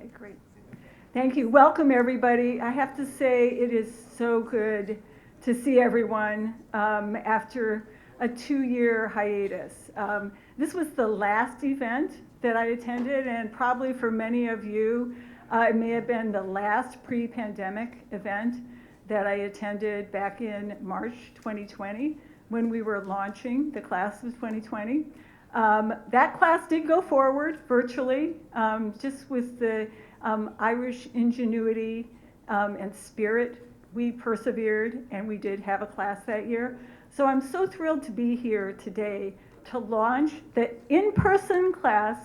Okay, great. Thank you. Welcome, everybody. I have to say it is so good to see everyone after a 2-year hiatus. This was the last event that I attended, and probably for many of you, it may have been the last pre-pandemic event that I attended back in March 2020 when we were launching the class of 2020. That class did go forward virtually, just with the Irish ingenuity and spirit. We persevered and we did have a class that year. So I'm so thrilled to be here today to launch the in-person class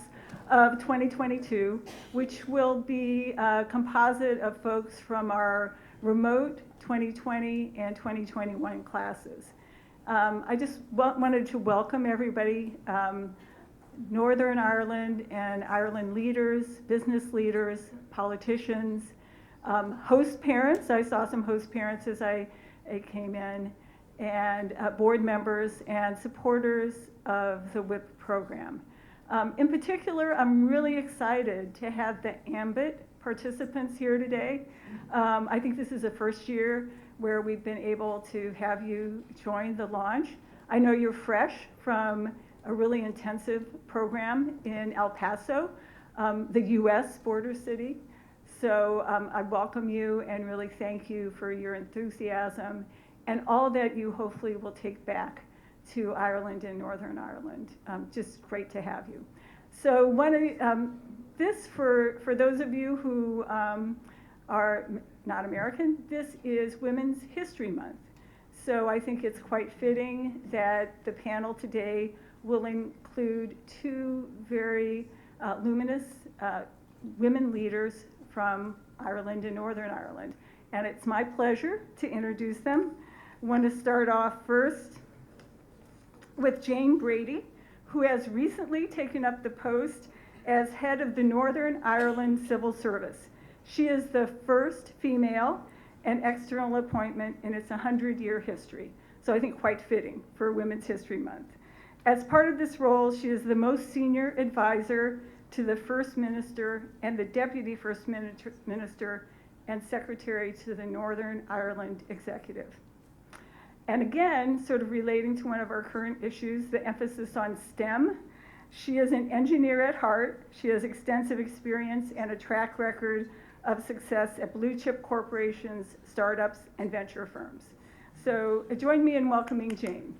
of 2022, which will be a composite of folks from our remote 2020 and 2021 classes. I just wanted to welcome everybody, Northern Ireland and Ireland leaders, business leaders, politicians, host parents. I saw some host parents as I came in, and board members and supporters of the WIP program. In particular, I'm really excited to have the AMBIT participants here today. I think this is the first year where we've been able to have you join the launch. I know you're fresh from a really intensive program in El Paso, the US border city. So I welcome you and really thank you for your enthusiasm and all that you hopefully will take back to Ireland and Northern Ireland. Just great to have you. So this, for those of you who are not American, this is Women's History Month. So I think it's quite fitting that the panel today will include two very luminous women leaders from Ireland and Northern Ireland. And it's my pleasure to introduce them. I want to start off first with Jane Brady, who has recently taken up the post as head of the Northern Ireland Civil Service. She is the first female and external appointment in its 100-year history. So I think quite fitting for Women's History Month. As part of this role, she is the most senior advisor to the First Minister and the Deputy First Minister and Secretary to the Northern Ireland Executive. And again, sort of relating to one of our current issues, the emphasis on STEM. She is an engineer at heart. She has extensive experience and a track record of success at blue chip corporations, startups, and venture firms. So join me in welcoming Jane.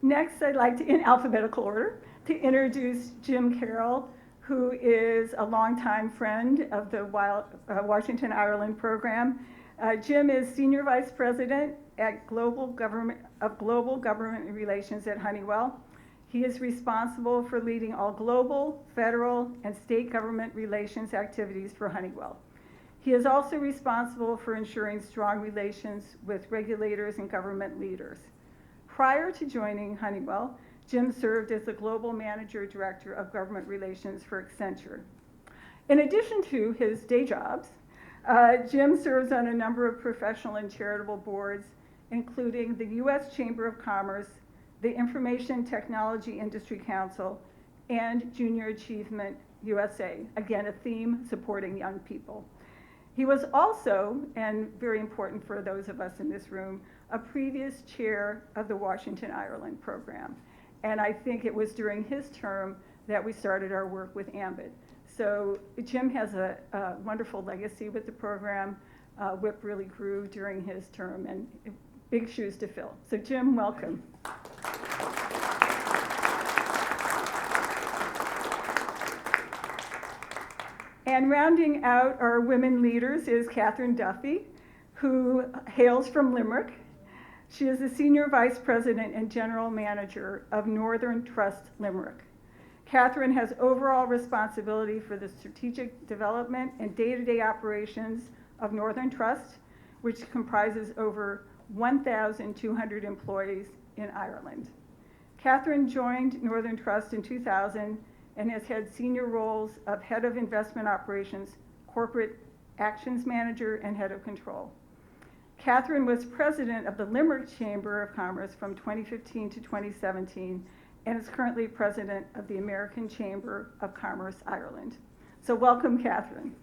Next, I'd like to, in alphabetical order, to introduce Jim Carroll, who is a longtime friend of the Washington Ireland program. Jim is Senior Vice President at Global Government Relations at Honeywell. He is responsible for leading all global, federal, and state government relations activities for Honeywell. He is also responsible for ensuring strong relations with regulators and government leaders. Prior to joining Honeywell, Jim served as the Global Manager Director of Government Relations for Accenture. In addition to his day jobs, Jim serves on a number of professional and charitable boards, including the U.S. Chamber of Commerce, the Information Technology Industry Council, and Junior Achievement USA, again, a theme supporting young people. He was also, and very important for those of us in this room, a previous chair of the Washington Ireland program. And I think it was during his term that we started our work with AMBIT. So Jim has a wonderful legacy with the program. WIP really grew during his term, and big shoes to fill. So Jim, welcome. And rounding out our women leaders is Katherine Duffy, who hails from Limerick. She is the Senior Vice President and General Manager of Northern Trust Limerick. Katherine has overall responsibility for the strategic development and day-to-day operations of Northern Trust, which comprises over 1,200 employees in Ireland. Katherine joined Northern Trust in 2000 and has had senior roles of Head of Investment Operations, Corporate Actions Manager, and Head of Control. Katherine was president of the Limerick Chamber of Commerce from 2015 to 2017 and is currently president of the American Chamber of Commerce Ireland. So welcome, Katherine.